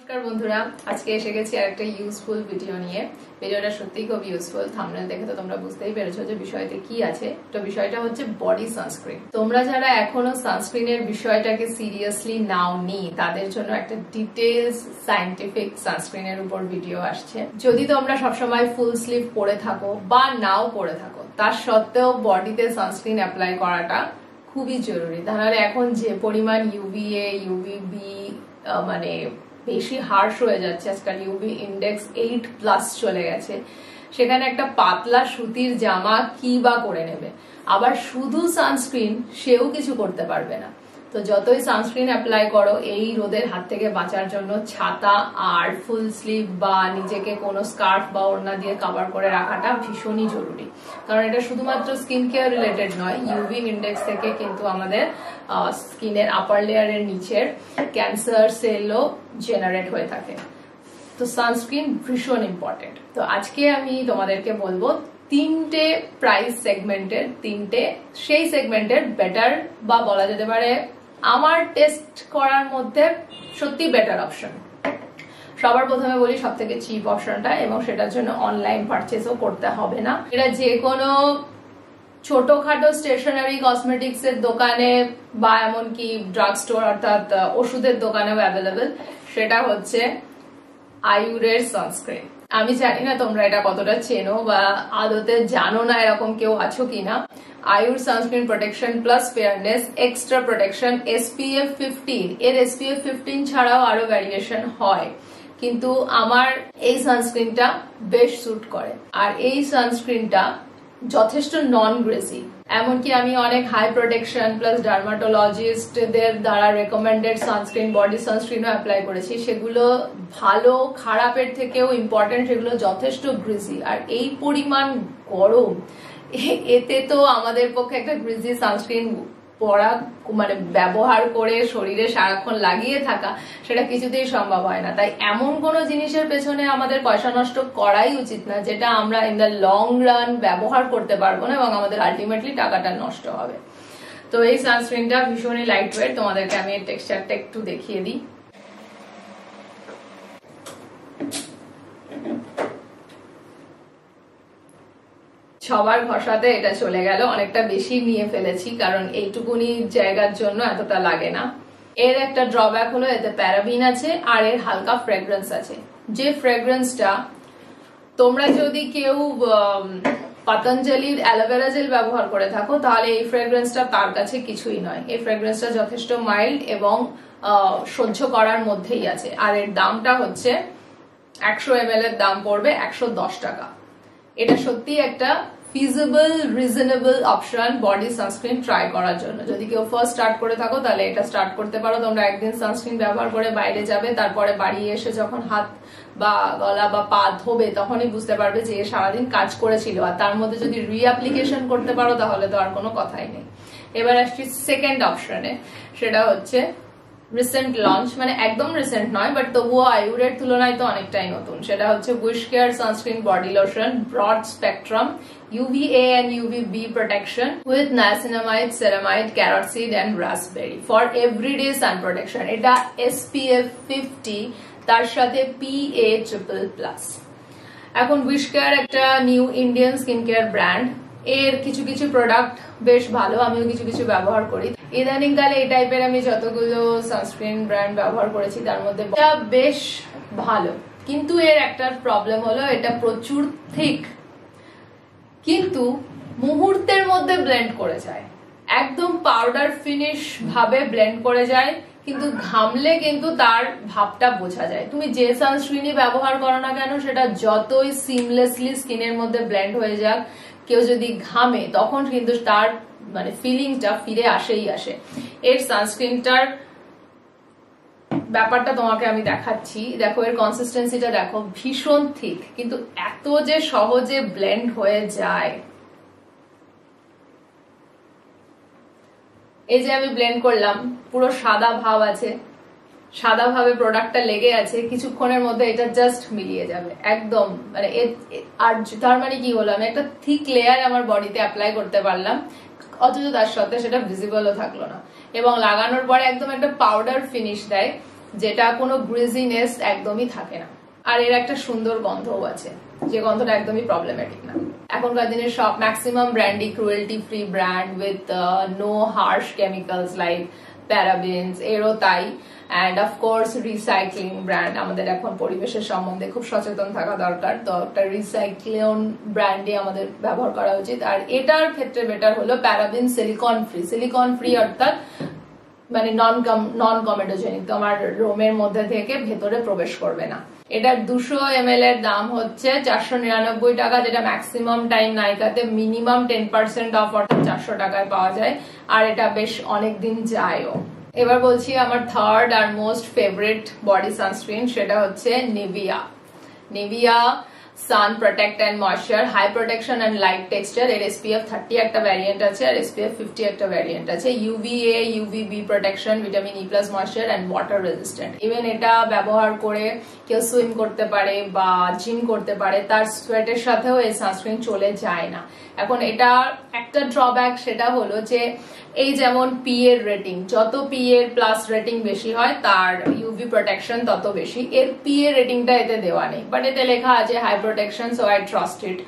নমস্কার বন্ধুরা, আজকে এসে গেছি আরেকটা ইউজফুল ভিডিও নিয়ে। ভিডিওটা সত্যিই খুব ইউজফুল। থাম্বনেল দেখে তো তোমরা বুঝতেই পেরেছো যে বিষয়টা কি আছে। তো বিষয়টা হচ্ছে বডি সানস্ক্রিন। তোমরা যারা এখনো সানস্ক্রিনের বিষয়টাকে সিরিয়াসলি নাওনি, তাদের জন্য একটা ডিটেইলস সায়েন্টিফিক সানস্ক্রিনের উপর ভিডিও আসছে। যদি তোমরা সবসময় ফুল স্লিভ পরে থাকো বা নাও পরে থাকো, তার সত্ত্বেও বডিতে সানস্ক্রিন অ্যাপ্লাই করাটা খুবই জরুরি। তাহলে এখন যে পরিমাণ ইউভিএ ইউভিবি মানে বেশি হার্শ হয়ে যাচ্ছে, আজকাল ইউভি ইন্ডেক্স 8+ চলে গেছে, সেখানে একটা পাতলা সুতির জামা কি বা করে নেবে, আবার শুধু সানস্ক্রিন সেও কিছু করতে পারবে না। তো যতই সানস্ক্রিন অ্যাপ্লাই করো, এই রোদের হাত থেকে বাঁচার জন্য ছাতা আর ফুল স্লিভ বা নিজেকে কোনো স্কার্ফ বা ওড়না দিয়ে কভার করে রাখাটা ভীষণই জরুরি। কারণ এটা শুধুমাত্র স্কিন কেয়ার রিলেটেড নয়, ইউভি ইন্ডেক্স থেকে কিন্তু আমাদের স্কিনের আপার লেয়ারের নিচের ক্যান্সার সেলও জেনারেট হয়ে থাকে। তো সানস্ক্রিন ভীষণ ইম্পর্টেন্ট। তো আজকে আমি তোমাদেরকে বলবো তিনটে প্রাইস সেগমেন্টের, সেই সেগমেন্টের বেটার বা বলা যেতে পারে আমার টেস্ট করার মধ্যে সত্যি বেটার অপশন। সবার প্রথমে বলি সব থেকে চিপ অপশনটা, এবং সেটার জন্য অনলাইন পারচেসও করতে হবে না। এটা যে কোনো ছোটখাটো স্টেশনারি কসমেটিক্স এর দোকানে বা এমনকি ড্রাগ স্টোর অর্থাৎ ওষুধের দোকানেও অ্যাভেলেবেল। সেটা হচ্ছে আয়ুরের সানস্ক্রিন। আমি জানি না তোমরা এটা কতটা চেনো বা আদতে জানো না, এরকম কেউ আছো কিনা। Ayur sunscreen protection plus fairness extra protection SPF 15, এর SPF 15 ছাড়াও আরো ভ্যারিয়েশন হয়, কিন্তু আমার এই সানস্ক্রিনটা বেশ স্যুট করে। আর এই সানস্ক্রিনটা যথেষ্ট নন গ্রেসি, এমনকি আমি অনেক হাই প্রোটেকশন প্লাস ডার্মাটোলজিস্টদের দ্বারা রেকমেন্ডেড সানস্ক্রিন, বডি সানস্ক্রিনও অ্যাপ্লাই করেছি। সেগুলো ভালো খারাপের থেকেও ইম্পর্টেন্ট, সেগুলো যথেষ্ট গ্রিজি। আর এই পরিমাণ গরম, এতে তো আমাদের পক্ষে একটা গ্রিজি সানস্ক্রিন পরা মানে ব্যবহার করে শরীরে সারাক্ষণ লাগিয়ে থাকা, সেটা কিছুতেই সম্ভব হয় না। তাই এমন কোনো জিনিসের পেছনে আমাদের পয়সা নষ্ট করাই উচিত না, যেটা আমরা ইন দ্য লং রান ব্যবহার করতে পারবো না এবং আমাদের আলটিমেটলি টাকাটা নষ্ট হবে। তো এই সানস্ক্রিনটা ভীষণই লাইট ওয়েট। তোমাদেরকে আমি এর টেক্সচারটা একটু দেখিয়ে দিই। সবার ঘষাতে এটা চলে গেল, অনেকটা বেশি নিয়ে ফেলেছি কারণ এইটুকুনি জায়গার জন্য এতটা লাগে না। এর একটা ড্রব্যাক হলো এতে প্যারাবিন আছে আর এর হালকা ফ্রেগ্রেন্স আছে। যে ফ্রেগ্রেন্সটা তোমরা যদি কেউ পতঞ্জলির অ্যালোভেরা জেল ব্যবহার করে থাকো, তাহলে এই ফ্রেগ্রেন্সটা তার কাছে কিছুই নয়। এই ফ্রেগ্রেন্সটা যথেষ্ট মাইল্ড এবং সহ্য করার মধ্যেই আছে। আর এর দামটা হচ্ছে 100 ml এর দাম পড়বে 110 টাকা। এটা সত্যি একটা feasible reasonable option body sunscreen try করার জন্য। যদি কেউ ফার্স্ট স্টার্ট করে থাকো, তাহলে এটা স্টার্ট করতে পারো। তোমরা একদিন সানস্ক্রিন ব্যবহার করে বাইরে যাবে, তারপরে বাড়ি এসে যখন হাত বা গলা বা পা ধোবে, তখনই বুঝতে পারবে যে সারাদিন কাজ করেছিল। আর তার মধ্যে যদি রিঅ্যাপ্লিকেশন করতে পারো, তাহলে তো আর কোনো কথাই নেই। এবার আসছি সেকেন্ড অপশনে, সেটা হচ্ছে রিসেন্ট লঞ্চ, মানে একদম রিসেন্ট নয়, বাট তবুও আয়ুরের তুলনায় তো অনেকটাই নতুন। সেটা হচ্ছে wish care sunscreen body lotion broad spectrum UVA and UVB protection with niacinamide, ceramide, carrot seed and raspberry for everyday sun protection. এটা SPF 50, তার সাথে PA+++। এখন উইশ কেয়ার একটা new Indian skin care brand. এর কিছু কিছু product বেশ ভালো, আমিও কিছু কিছু ব্যবহার করি। ইদানিং কালে এই টাইপের আমি যতগুলো সানস্ক্রিন ব্র্যান্ড ব্যবহার করেছি, তার মধ্যে বেশ ভালো। কিন্তু এর একটা প্রবলেম হলো এটা প্রচুর থিক, কিন্তু মুহূর্তের মধ্যে ব্লেন্ড করে যায়, একদম পাউডার ফিনিশ ভাবে ব্লেন্ড করে যায়। কিন্তু ঘামলে কিন্তু তার ভাবটা বোঝা যায়। তুমি যে সানস্ক্রিনই ব্যবহার করো না কেন, সেটা যতই সিমলেসলি স্কিনের মধ্যে ব্লেন্ড হয়ে যাক, কেউ যদি ঘামে তখন কিন্তু তার মানে ফিলিংটা ফিরে আসেই আসে। এর সানস্ক্রিনটার ব্যাপারটা তোমাকে আমি দেখাচ্ছি। দেখো এর কনসিস্টেন্সিটা দেখো, ভীষণ থিক, কিন্তু এত যে সহজে ব্লেন্ড হয়ে যায়। এই যে আমি ব্লেন্ড করলাম, পুরো সাদা ভাব আছে, সাদা ভাবে প্রোডাক্টটা লেগে আছে, কিছুক্ষণের মধ্যে এটা জাস্ট মিলিয়ে যাবে একদম। মানে আর তার মানে কি হলো, আমি একটা থিক লেয়ার আমার বডিতে অ্যাপ্লাই করতে পারলাম, অথচ তার সাথে সেটা ভিজিবলও থাকলো না। এবং লাগানোর পরে একদম একটা পাউডার ফিনিশ দেয়, যেটা কোনো গ্রিজিনেস একদমই থাকে না। আর এর একটা সুন্দর গন্ধও আছে, যে গন্ধটা একদমই প্রবলেমেটিক না। এখনকার দিনে সব ম্যাক্সিমাম ব্র্যান্ডই cruelty free brand with no harsh chemicals like parabens, এরও তাই। অ্যান্ড অফকোর্স রিসাইক্লিং ব্র্যান্ড, আমাদের এখন পরিবেশের সম্বন্ধে খুব সচেতন থাকা দরকার, তো একটা রিসাইক্লিং ব্র্যান্ডে আমাদের ব্যবহার করা উচিত। আর এটার ক্ষেত্রে বেটার হলো প্যারাবেন সিলিকন ফ্রি অর্থাৎ মানে নন কমেডোজেনিক, তোমার রোমের মধ্যে থেকে ভেতরে প্রবেশ করবে না। এটার 200 ml এর দাম হচ্ছে 499 টাকা, যেটা ম্যাক্সিমাম টাইম নাইকাতে মিনিমাম 10% অফ অর্থাৎ 400 টাকায় পাওয়া যায়, আর এটা বেশ অনেকদিন যায়ও। এবার বলছি আমার থার্ড আর মোস্ট ফেভারিট বডি সানস্ক্রিন, সেটা হচ্ছে Nivea sun protect and moisture high protection and light texture. এর SPF 30 একটা ভ্যারিয়েন্ট আছে আর SPF 50 একটা ভ্যারিয়েন্ট আছে। UVA UVB protection, vitamin E+ moisture and water resistant. Even এটা ব্যবহার করে কেউ সুইম করতে পারে বা জিম করতে পারে, তার সোয়েটের সাথেও এই সানস্ক্রিন চলে যায় না। এখন এটা একটা ড্রব্যাক, সেটা হলো যে এই যেমন PA এর রেটিং, যত PA প্লাস রেটিং বেশি হয় তার UV প্রোটেকশন তত বেশি। এর PA রেটিংটা এতে দেওয়া নেই, বাট এতে লেখা আছে high protection, so I trust it.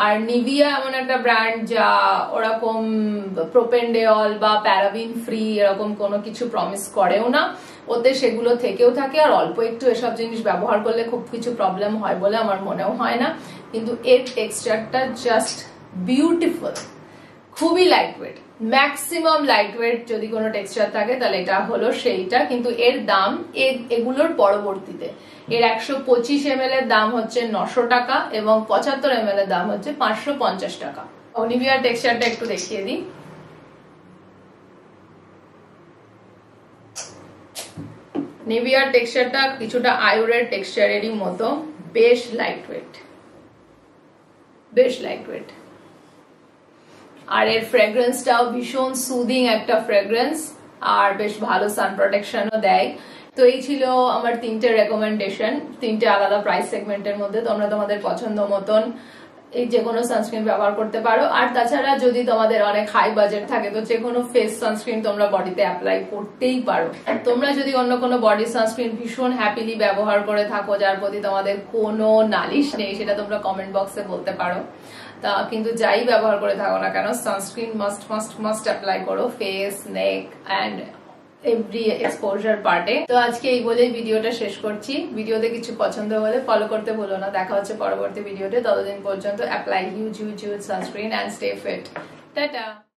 আর নিভিয়া এমন একটা ব্র্যান্ড যা ওরকম প্রোপেনডেওল বা প্যারাবিন ফ্রি এরকম কোনো কিছু প্রমিস করেও না, ওতে সেগুলো থেকেও থাকে। আর অল্প একটু এসব জিনিস ব্যবহার করলে খুব কিছু প্রবলেম হয় বলে আমার মনেও হয় না। কিন্তু এর টেক্সচারটা জাস্ট বিউটিফুল, খুবই light weight, maximum light weight যদি কোনো টেক্সচার থাকে তাহলে এটা হলো সেইটা। কিন্তু এর দাম এগুলোর পরবর্তীতে এর 125 ml এর দাম হচ্ছে 900 টাকা এবং 75 ml এর দাম হচ্ছে 550 টাকা। নিভিয়ার টেক্সচারটা একটু দেখিয়ে দিই। নিভিয়ার টেক্সচারটা কিছুটা আয়ুরের টেক্সচারেরই মতো, বেশ লাইট ওয়েট। আর এর ফ্রেগ্রেন্সটাও ভীষণ সুদিং একটা ফ্রেগ্রেন্স, আর বেশ ভালো সান প্রোটেকশনও দেয়। তো এই ছিল আমার 3টে রেকমেন্ডেশন, 3টে আলাদা প্রাইস সেগমেন্টের মধ্যে। তোমরা তোমাদের পছন্দ মতন এই যে কোনো সানস্ক্রিন ব্যবহার করতে পারো। আর তাছাড়া যদি তোমাদের অনেক হাই বাজেট থাকে তো যে কোনো ফেস সানস্ক্রিন তোমরা বডিতে অ্যাপ্লাই করতেই পারো। তোমরা যদি অন্য কোনো বডি সানস্ক্রিন ভীষণ হ্যাপিলি ব্যবহার করে থাকো, যার প্রতি তোমাদের কোনো নালিশ নেই, সেটা তোমরা কমেন্ট বক্সে বলতে পারো। তা কিন্তু যাই ব্যবহার করে থাকো না কেন, সানস্ক্রিন মাস্ট অ্যাপ্লাই করো face, neck and every exposure পার্টে। তো আজকে এই বলেই ভিডিওটা শেষ করছি। ভিডিওতে কিছু পছন্দ হলে ফলো করতে ভুলো না। দেখা হচ্ছে পরবর্তী ভিডিওতে, ততদিন পর্যন্ত apply huge sunscreen and stay fit. Tata.